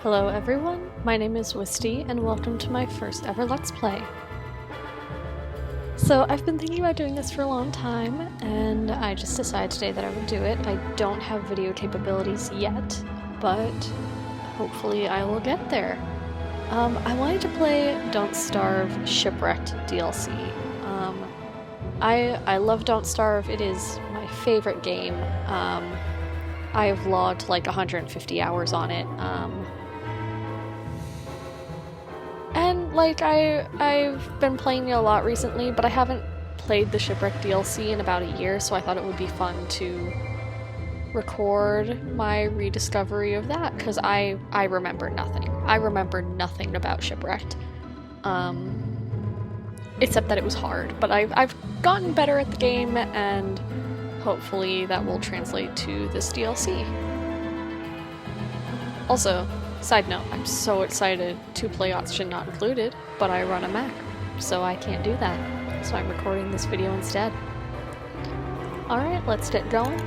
Hello everyone, my name is Wisty and welcome to my first ever Let's Play. So I've been thinking about doing this for a long time and I just decided today that I would do it. I don't have video capabilities yet, but hopefully I will get there. I wanted to play Don't Starve Shipwrecked DLC. I love Don't Starve, it is my favorite game. I've logged like 150 hours on it. And like I've been playing it a lot recently, but I haven't played the Shipwreck DLC in about a year, so I thought it would be fun to record my rediscovery of that, because I remember nothing. I remember nothing about Shipwrecked. Except that it was hard, but I've gotten better at the game, and hopefully that will translate to this DLC. Also, side note, I'm so excited to play Oxygen Not Included, but I run a Mac, so I can't do that. So I'm recording this video instead. Alright, let's get going.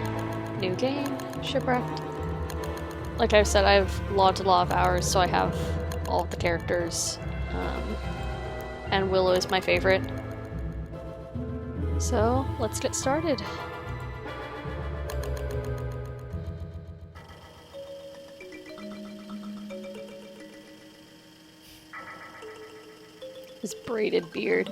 New game, Shipwrecked. Like I've said, I've logged a lot of hours, so I have all of the characters. And Willow is my favorite. So, let's get started. His braided beard.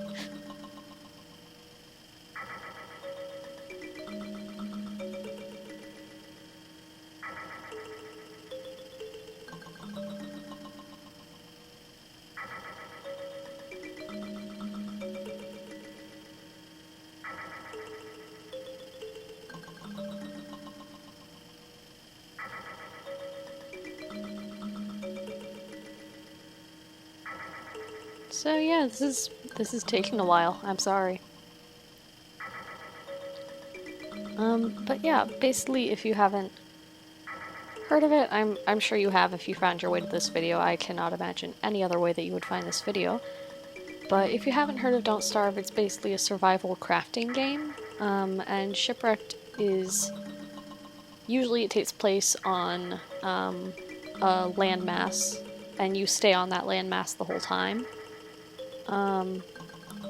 So yeah, this is taking a while. I'm sorry. But yeah, basically, if you haven't heard of it, I'm sure you have if you found your way to this video. I cannot imagine any other way that you would find this video. But if you haven't heard of Don't Starve, it's basically a survival crafting game. And Shipwrecked is usually it takes place on a landmass, and you stay on that landmass the whole time.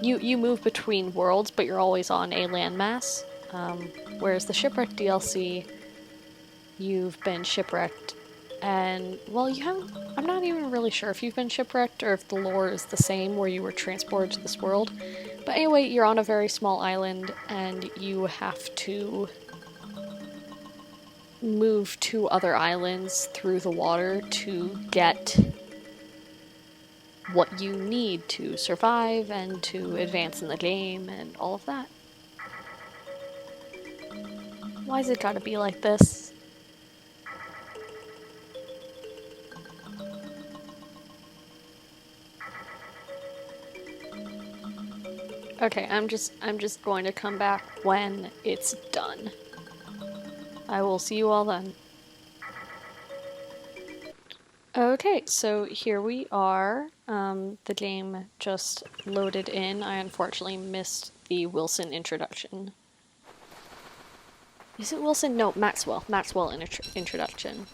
You move between worlds, but you're always on a landmass. Whereas the Shipwrecked DLC, you've been shipwrecked, and well, you haven't. I'm not even really sure if you've been shipwrecked or if the lore is the same, where you were transported to this world. But anyway, you're on a very small island, and you have to move to other islands through the water to get what you need to survive and to advance in the game and all of that. Why's it gotta be like this? Okay, I'm just going to come back when it's done. I will see you all then. Okay, so here we are. The game just loaded in. I unfortunately missed the Wilson introduction. Is it Wilson? No, Maxwell. Maxwell introduction.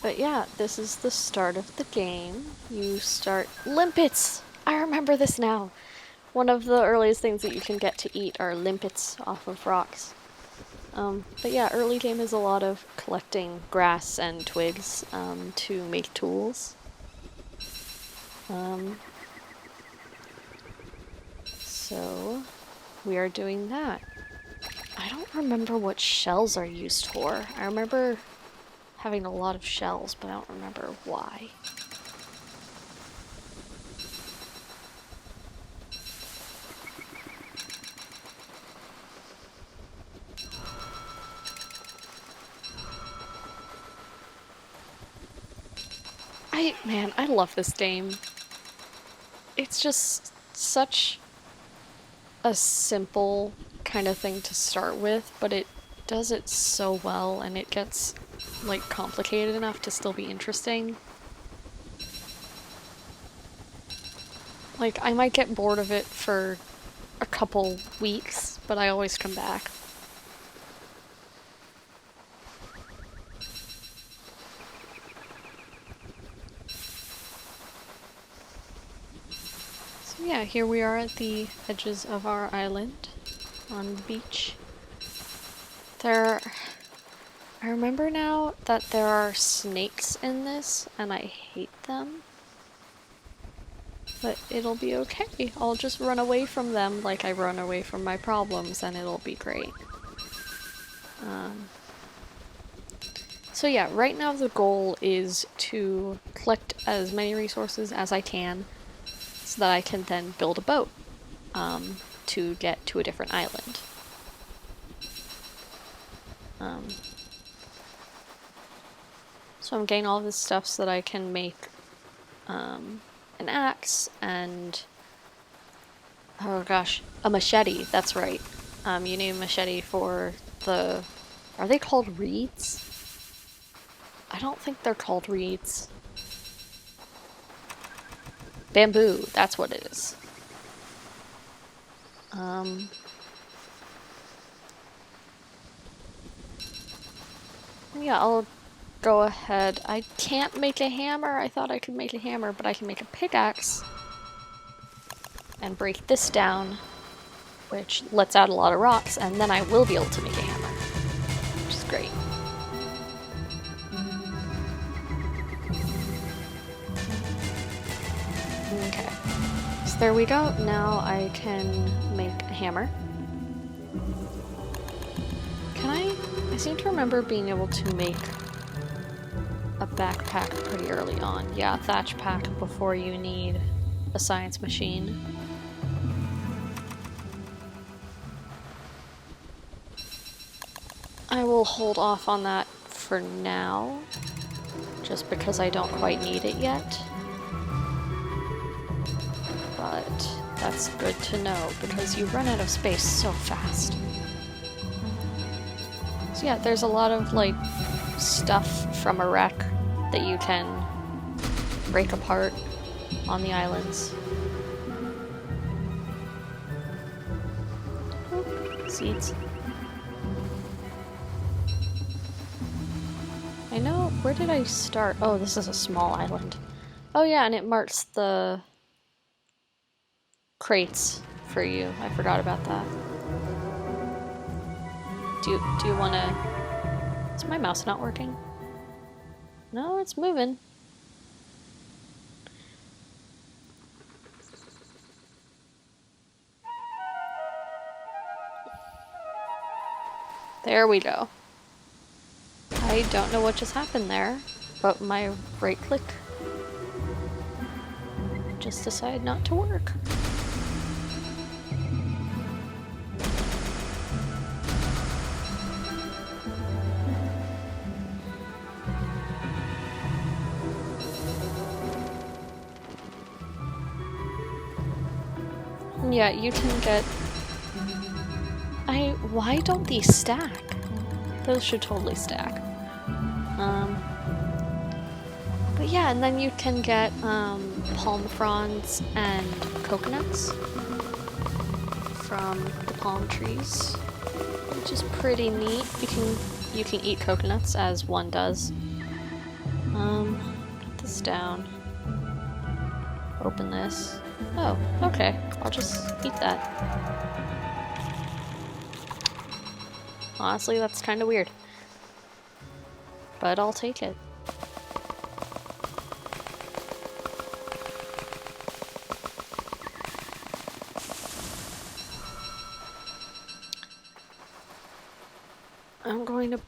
But yeah, this is the start of the game. You start limpets! I remember this now! One of the earliest things that you can get to eat are limpets off of rocks. But yeah, early game is a lot of collecting grass and twigs to make tools. So we are doing that. I don't remember what shells are used for. I remember having a lot of shells, but I don't remember why. Man, I love this game. It's just such a simple kind of thing to start with, but it does it so well, and it gets, like, complicated enough to still be interesting. Like, I might get bored of it for a couple weeks, but I always come back. Yeah, here we are at the edges of our island on the beach. I remember now that there are snakes in this, and I hate them. But it'll be okay. I'll just run away from them like I run away from my problems, and it'll be great. So yeah, right now the goal is to collect as many resources as I can so that I can then build a boat to get to a different island. So I'm getting all this stuff so that I can make an axe and, oh gosh, a machete, that's right. You need a machete for the, are they called reeds? I don't think they're called reeds. Bamboo, that's what it is. Yeah, I'll go ahead. I can't make a hammer. I thought I could make a hammer, but I can make a pickaxe and break this down, which lets out a lot of rocks, and then I will be able to make a hammer, which is great. Okay, so there we go. Now I can make a hammer. I seem to remember being able to make a backpack pretty early on. Yeah, a thatch pack before you need a science machine. I will hold off on that for now, just because I don't quite need it yet. But that's good to know, because you run out of space so fast. So yeah, there's a lot of, like, stuff from a wreck that you can break apart on the islands. Oh, seeds. I know, where did I start? Oh, this is a small island. Oh yeah, and it marks the crates for you. I forgot about that. Do you wanna... Is my mouse not working? No, it's moving. There we go. I don't know what just happened there, but my right click just decided not to work. Yeah, you can get... Why don't these stack? Those should totally stack. But yeah, and then you can get palm fronds and coconuts from the palm trees, which is pretty neat. You can eat coconuts, as one does. Put this down. Open this. Oh, okay. I'll just eat that. Honestly, that's kind of weird. But I'll take it. I'm going to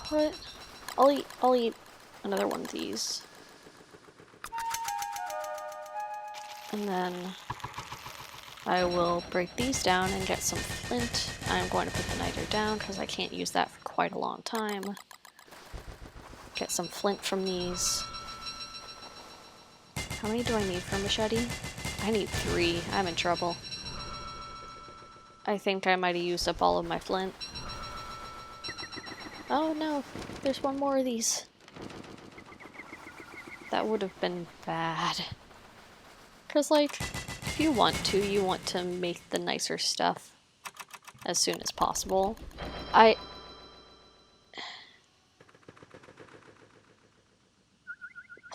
put... I'll eat another one of these. And then I will break these down and get some flint. I'm going to put the niter down because I can't use that for quite a long time. Get some flint from these. How many do I need for a machete? I need 3. I'm in trouble. I think I might have used up all of my flint. Oh no, there's one more of these. That would have been bad. Because, like, if you want to make the nicer stuff as soon as possible.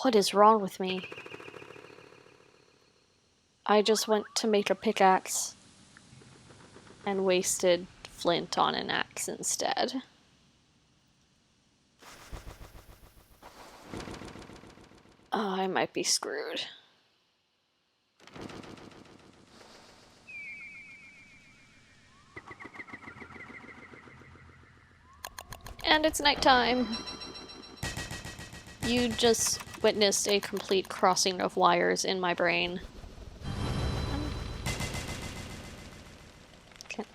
What is wrong with me? I just went to make a pickaxe and wasted flint on an axe instead. Oh, I might be screwed. And it's nighttime. You just witnessed a complete crossing of wires in my brain.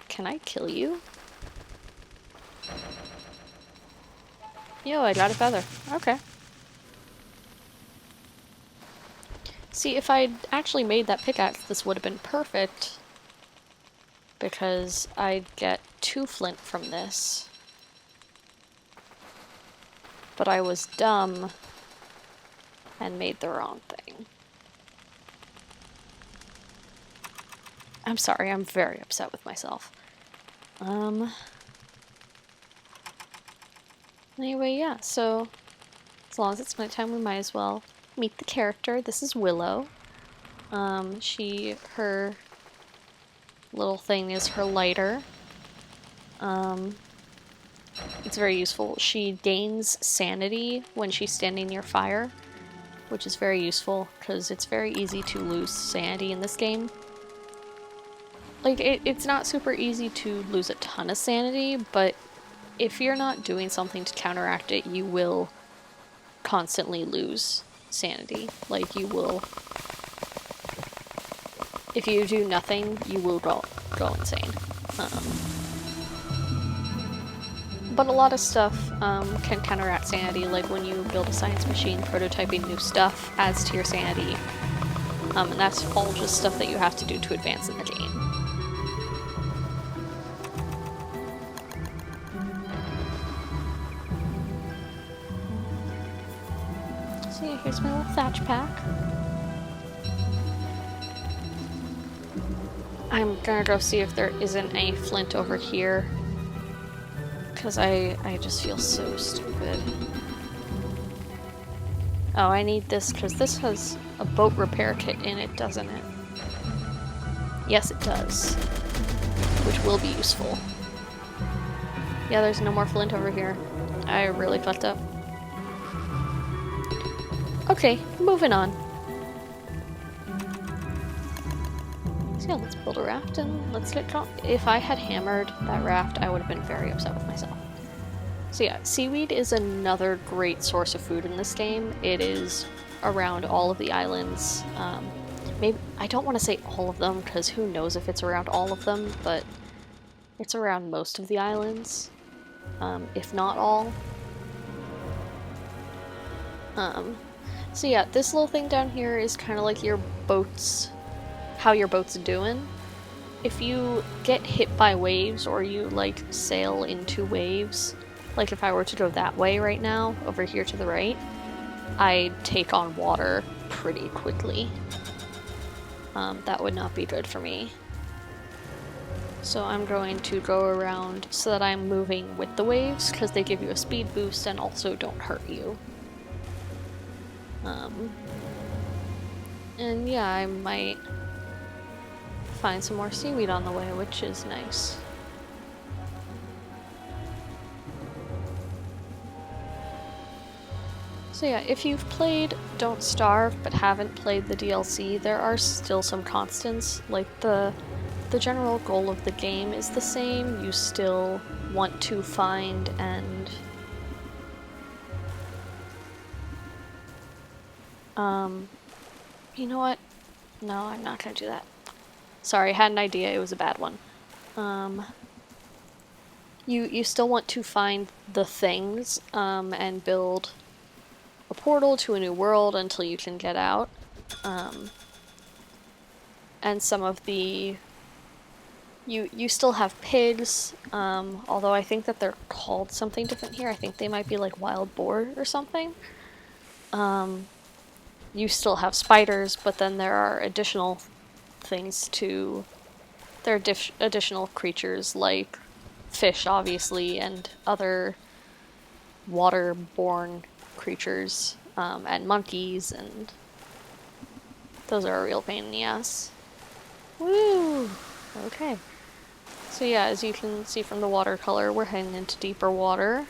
Can I kill you? Yo, I got a feather. Okay. See, if I'd actually made that pickaxe, this would have been perfect. Because I'd get 2 flint from this. But I was dumb and made the wrong thing. I'm sorry, I'm very upset with myself. Anyway, yeah, so as long as it's nighttime, we might as well meet the character. This is Willow. Her little thing is her lighter. It's very useful. She gains sanity when she's standing near fire, which is very useful because it's very easy to lose sanity in this game. Like, it's not super easy to lose a ton of sanity, but if you're not doing something to counteract it, you will constantly lose sanity. Like, you will... If you do nothing, you will go insane. But a lot of stuff can counteract sanity, like when you build a science machine, prototyping new stuff adds to your sanity. And that's all just stuff that you have to do to advance in the game. So yeah, here's my little thatch pack. I'm gonna go see if there isn't any flint over here. Because I just feel so stupid. Oh, I need this because this has a boat repair kit in it, doesn't it? Yes, it does. Which will be useful. Yeah, there's no more flint over here. I really fucked up. Okay, moving on. So yeah, let's build a raft and let's get going. If I had hammered that raft, I would have been very upset with myself. So yeah, seaweed is another great source of food in this game. It is around all of the islands. Maybe I don't want to say all of them, because who knows if it's around all of them, but it's around most of the islands, if not all. So yeah, this little thing down here is kind of like your boat's, how your boat's doing. If you get hit by waves or you like sail into waves, like if I were to go that way right now, over here to the right, I'd take on water pretty quickly. That would not be good for me. So I'm going to go around so that I'm moving with the waves, because they give you a speed boost and also don't hurt you. And yeah, I might find some more seaweed on the way, which is nice. So yeah, if you've played Don't Starve but haven't played the DLC, there are still some constants. Like the general goal of the game is the same. You still want to find and you know what? No, I'm not gonna do that. Sorry, I had an idea, it was a bad one. You still want to find the things, and build a portal to a new world until you can get out. And some of the... You still have pigs, although I think that they're called something different here. I think they might be like wild boar or something. You still have spiders, but then there are additional things to... There are additional creatures like fish, obviously, and other water-borne creatures, and monkeys, and those are a real pain in the ass. Woo! Okay. So yeah, as you can see from the watercolor, we're heading into deeper water.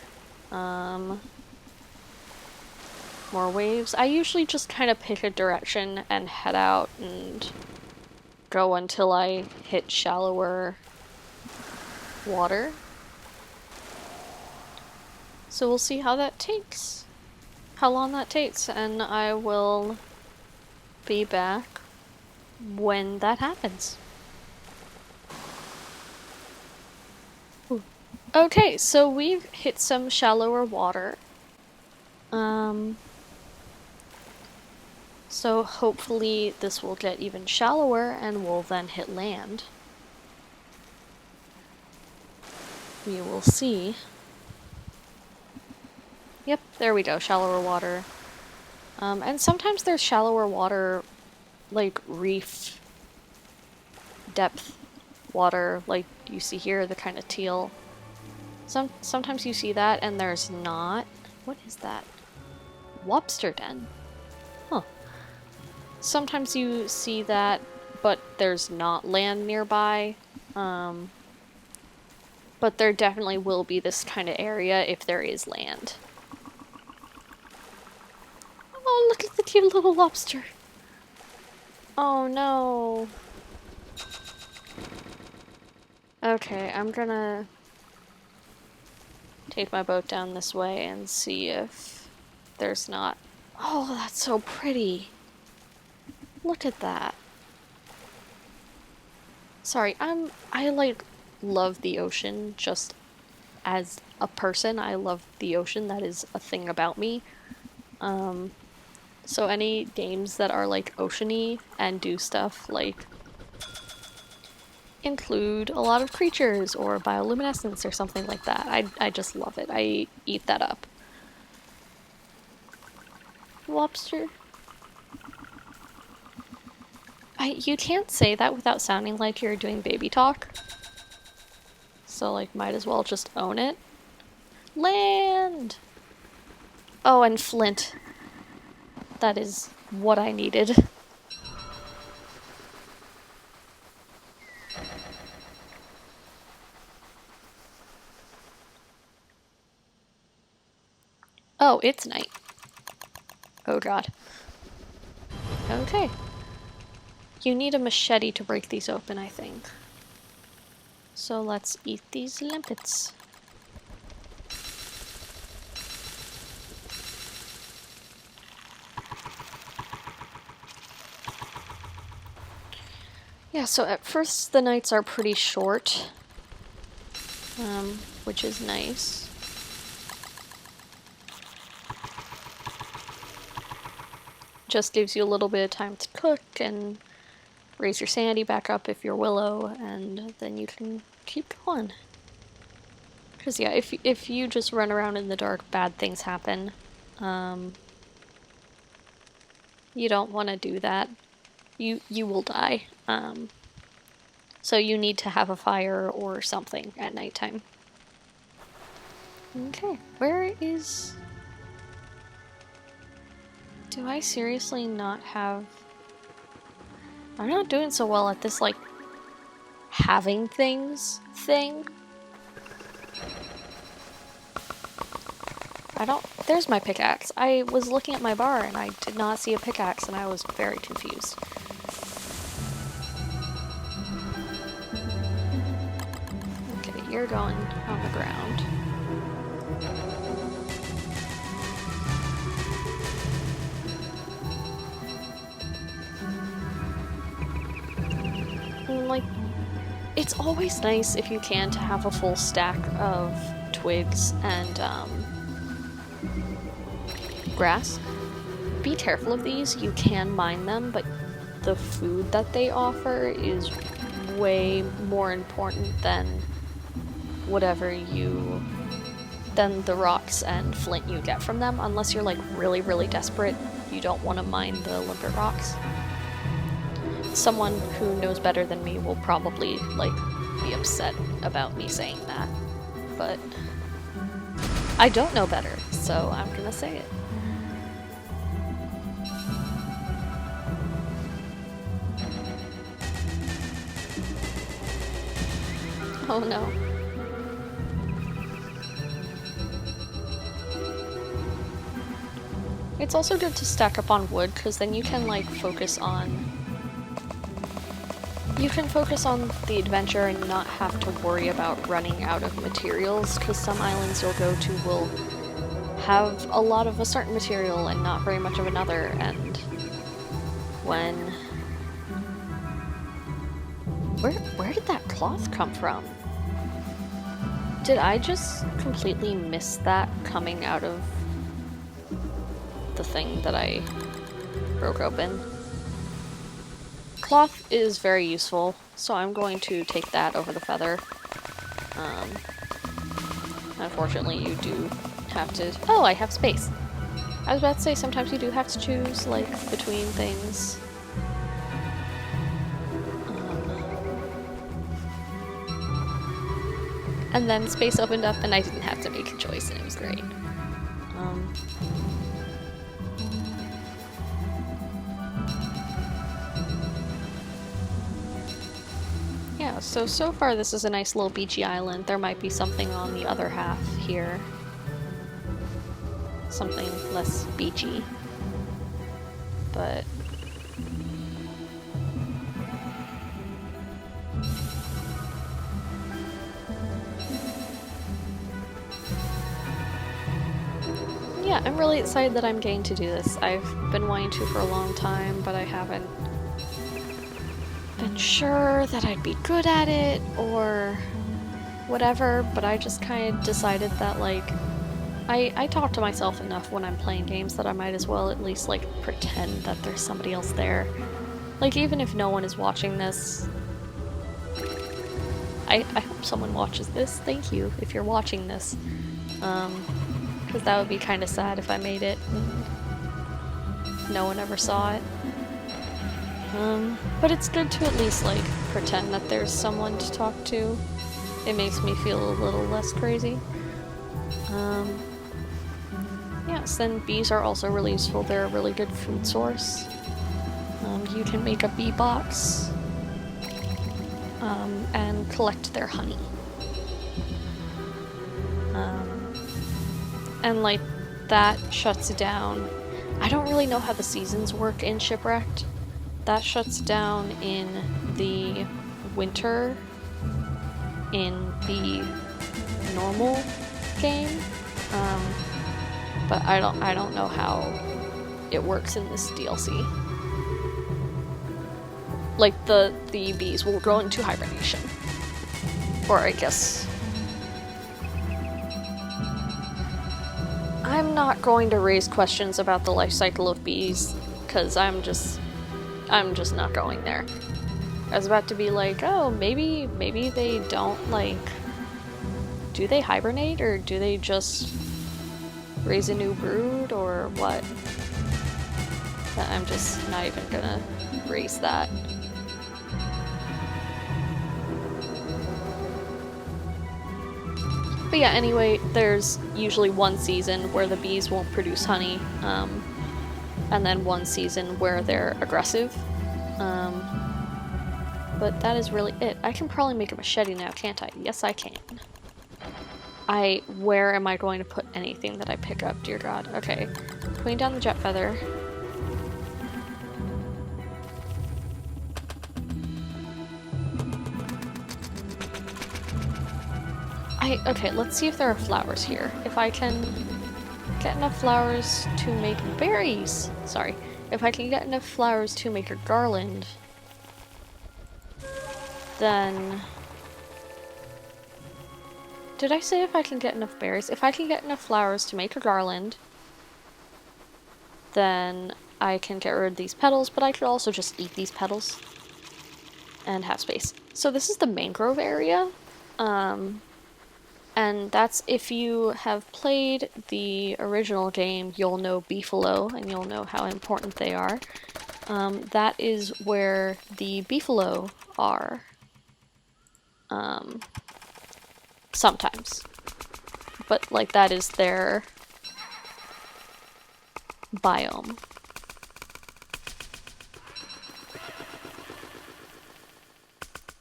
More waves. I usually just kind of pick a direction and head out and go until I hit shallower water. So we'll see how that takes. How long that takes, and I will be back when that happens. Ooh. Okay, so we've hit some shallower water. So hopefully this will get even shallower and we'll then hit land. We will see. Yep, there we go, shallower water. And sometimes there's shallower water, like reef depth water, like you see here, the kind of teal. Sometimes you see that and there's not. What is that? Lobster den. Huh. Sometimes you see that, but there's not land nearby. But there definitely will be this kind of area if there is land. Oh, look at the cute little lobster. Oh no. Okay, I'm gonna take my boat down this way and see if there's not... Oh, that's so pretty. Look at that. Sorry, I like love the ocean just as a person. I love the ocean. That is a thing about me. So any games that are like oceany and do stuff like include a lot of creatures or bioluminescence or something like that, I just love it. I eat that up. Lobster. You can't say that without sounding like you're doing baby talk. So, like, might as well just own it. Land! Oh, and flint. That is what I needed. Oh, it's night. Oh god. Okay. You need a machete to break these open, I think. So let's eat these limpets. Yeah, so at first the nights are pretty short, which is nice. Just gives you a little bit of time to cook and raise your sanity back up if you're Willow, and then you can keep going. Because yeah, if you just run around in the dark, bad things happen. You don't want to do that. You will die. So you need to have a fire or something at nighttime. Okay, where is... Do I seriously not have... I'm not doing so well at this, like, having things thing. I don't... There's my pickaxe. I was looking at my bar and I did not see a pickaxe and I was very confused. Okay, you're going on the ground. Like, it's always nice if you can to have a full stack of twigs and grass. Be careful of these. You can mine them, but the food that they offer is way more important than than the rocks and flint you get from them, unless you're like really, really desperate. You don't want to mine the limpet rocks. Someone who knows better than me will probably, like, be upset about me saying that, but I don't know better, so I'm gonna say it. Oh no. It's also good to stack up on wood, because then you can, like, focus on the adventure and not have to worry about running out of materials, because some islands you'll go to will have a lot of a certain material and not very much of another, and when... Where did that cloth come from? Did I just completely miss that coming out of the thing that I broke open? Cloth is very useful, so I'm going to take that over the feather. Unfortunately, you do have to... Oh, I have space! I was about to say, sometimes you do have to choose, like, between things. And then space opened up and I didn't have to make a choice, and it was great. Yeah, so far this is a nice little beachy island. There might be something on the other half here. Something less beachy. But... yeah, I'm really excited that I'm getting to do this. I've been wanting to for a long time, but I haven't been sure that I'd be good at it, or whatever, but I just kind of decided that, like, I talk to myself enough when I'm playing games that I might as well at least, like, pretend that there's somebody else there. Like, even if no one is watching this, I hope someone watches this. Thank you if you're watching this. Because that would be kind of sad if I made it and no one ever saw it. But it's good to at least, like, pretend that there's someone to talk to. It makes me feel a little less crazy. Yes, then bees are also really useful. They're a really good food source. You can make a bee box and collect their honey. And, like, that shuts down... I don't really know how the seasons work in Shipwrecked. That shuts down in the winter in the normal game. But I don't know how it works in this DLC. Like, the bees will go into hibernation. Or I guess... I'm not going to raise questions about the life cycle of bees, because I'm just not going there. I was about to be like, oh, maybe they don't, like... Do they hibernate, or do they just raise a new brood, or what? But I'm just not even gonna raise that. But yeah, anyway, there's usually one season where the bees won't produce honey, and then one season where they're aggressive. But that is really it. I can probably make a machete now, can't I? Yes, I can. Where am I going to put anything that I pick up, dear God? Okay, putting down the jet feather. Okay, let's see if there are flowers here. If I can get enough flowers to make berries! Sorry. If I can get enough flowers to make a garland, then... Did I say if I can get enough berries? If I can get enough flowers to make a garland, then I can get rid of these petals, but I could also just eat these petals and have space. So this is the mangrove area. And that's, if you have played the original game, you'll know beefalo, and you'll know how important they are. That is where the beefalo are. Sometimes. But, like, that is their biome.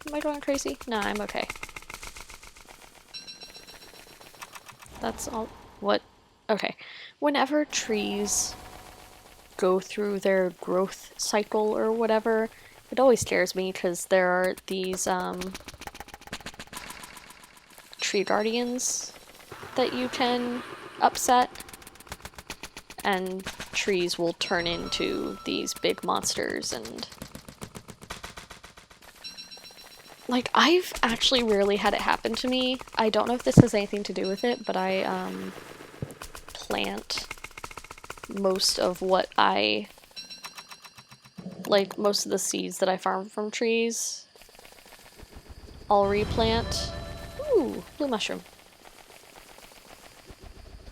Am I going crazy? No, I'm okay. That's all. What? Okay. Whenever trees go through their growth cycle or whatever, it always scares me because there are these tree guardians that you can upset, and trees will turn into these big monsters. And like, I've actually rarely had it happen to me. I don't know if this has anything to do with it, but I plant most of what I like, most of the seeds that I farm from trees I'll replant. Ooh, blue mushroom.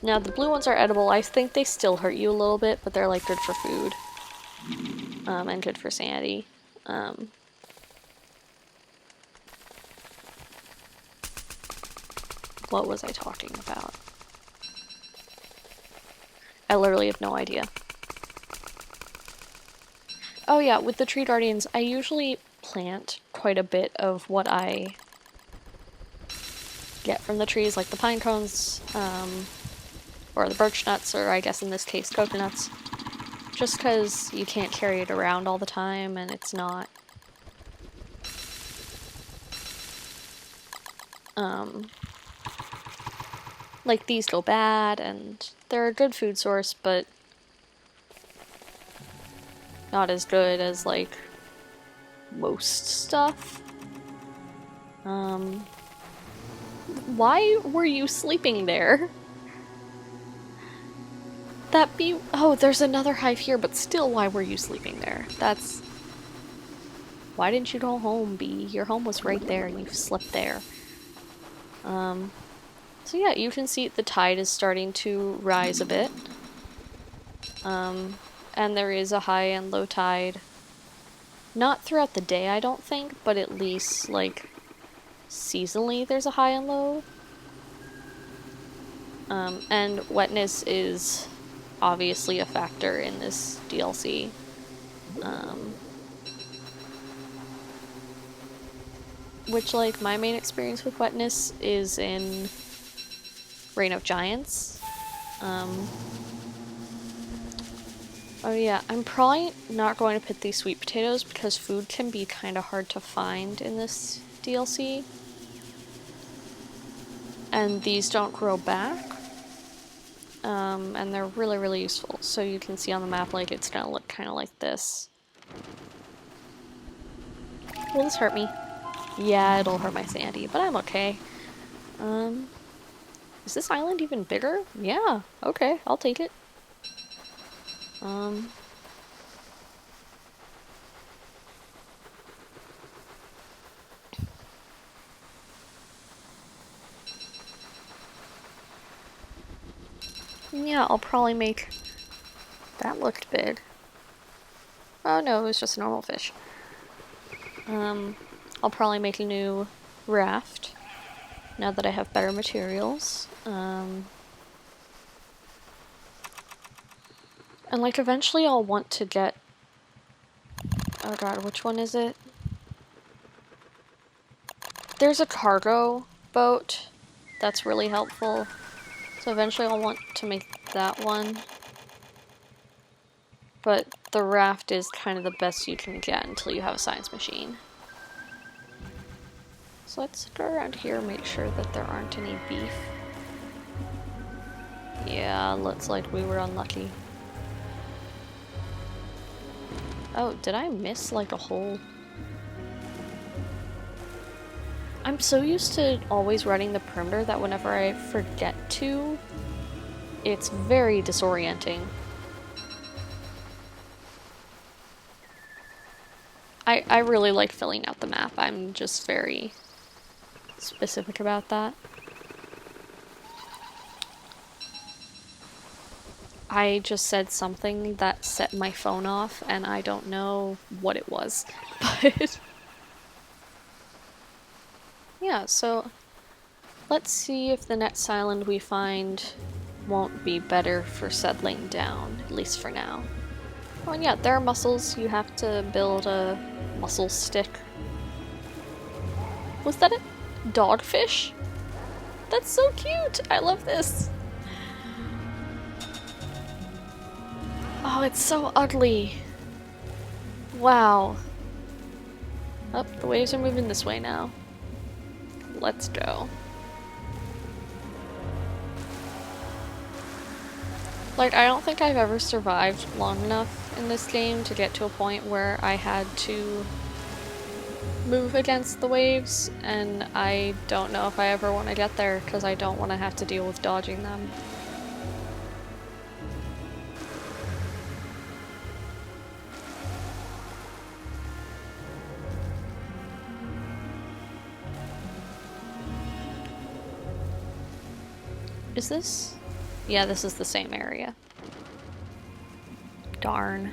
Now the blue ones are edible. I think they still hurt you a little bit, but they're like good for food. And good for sanity. What was I talking about? I literally have no idea. Oh yeah, with the tree guardians, I usually plant quite a bit of what I get from the trees, like the pine cones, or the birch nuts, or I guess in this case coconuts, just because you can't carry it around all the time and it's not like, these go bad and they're a good food source, but not as good as like most stuff. Why were you sleeping there? That bee— oh, there's another hive here, but still, why were you sleeping there? That's— why didn't you go home, bee? Your home was right there and you slept there. So yeah, you can see the tide is starting to rise a bit. And there is a high and low tide. Not throughout the day, I don't think, but at least, like, seasonally there's a high and low. And wetness is obviously a factor in this DLC. Which, like, my main experience with wetness is in Reign of Giants. Oh yeah, I'm probably not going to pick these sweet potatoes because food can be kind of hard to find in this DLC. And these don't grow back. And they're really, really useful. So you can see on the map, like, it's gonna look kind of like this. Will this hurt me? Yeah, it'll hurt my sanity, but I'm okay. Is this island even bigger? Yeah, okay, I'll take it. Yeah, I'll probably make— that looked big. Oh no, it was just a normal fish. I'll probably make a new raft now that I have better materials. And like, eventually I'll want to get— oh god, which one is it? There's a cargo boat that's really helpful. So eventually I'll want to make that one. But the raft is kind of the best you can get until you have a science machine. So let's go around here and make sure that there aren't any beef. Yeah, looks like we were unlucky. Oh, did I miss like a whole— I'm so used to always running the perimeter that whenever I forget to, it's very disorienting. I really like filling out the map. I'm just very specific about that. I just said something that set my phone off, and I don't know what it was, but yeah, so let's see if the next island we find won't be better for settling down, at least for now. Oh, and yeah, there are mussels. You have to build a mussel stick. Was that a dogfish? That's so cute! I love this! Oh, it's so ugly. Wow. Oh, the waves are moving this way now. Let's go. Like, I don't think I've ever survived long enough in this game to get to a point where I had to move against the waves, and I don't know if I ever want to get there because I don't want to have to deal with dodging them. Is this? Yeah, this is the same area. Darn.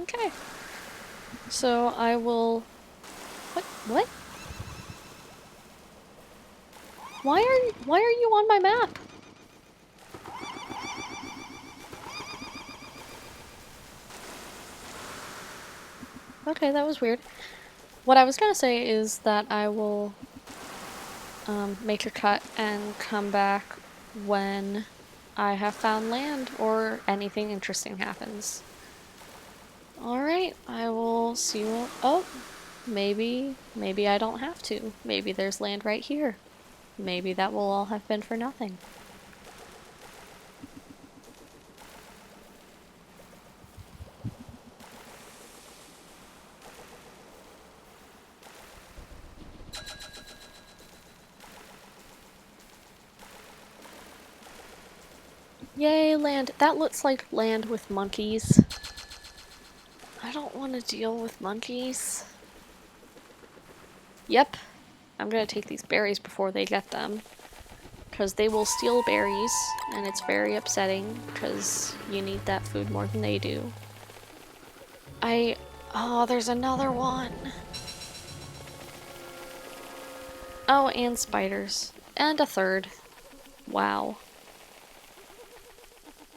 Okay. So I will... What? Why are you on my map? Okay, that was weird. What I was gonna say is that I will make a cut and come back when I have found land or anything interesting happens. Alright, I will see you. Oh, maybe I don't have to. Maybe there's land right here. Maybe that will all have been for nothing. Yay, land. That looks like land with monkeys. I don't want to deal with monkeys. Yep. I'm gonna take these berries before they get them. Because they will steal berries, and it's very upsetting, because you need that food more than they do. Oh, there's another one! Oh, and spiders. And a third. Wow.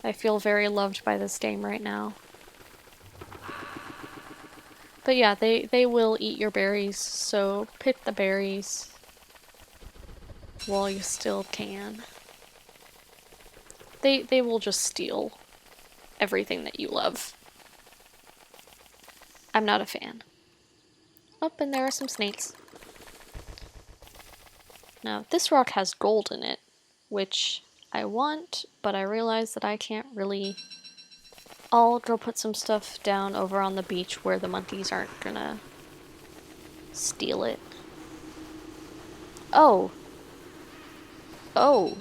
I feel very loved by this game right now. But yeah, they will eat your berries, so pick the berries while you still can. They will just steal everything that you love. I'm not a fan. Oh, and there are some snakes. Now, this rock has gold in it, which I want, but I realize that I can't really... I'll go put some stuff down over on the beach where the monkeys aren't gonna steal it. Oh. Oh.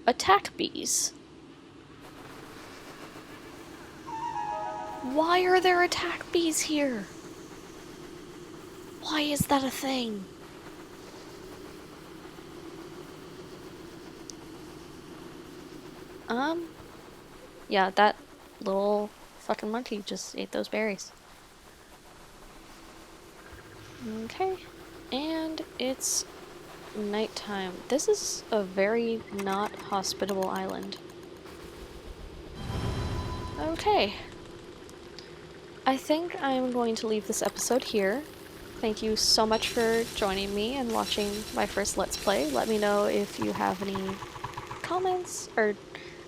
Attack bees. Why are there attack bees here? Why is that a thing? Yeah, that little fucking monkey just ate those berries. Okay, and it's nighttime. This is a very not hospitable island. Okay. I think I'm going to leave this episode here. Thank you so much for joining me and watching my first Let's Play. Let me know if you have any comments, or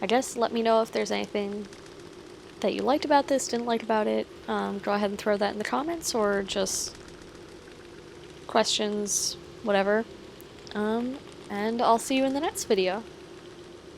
I guess let me know if there's anything that you liked about this, didn't like about it. Go ahead and throw that in the comments, or just questions, whatever. And I'll see you in the next video.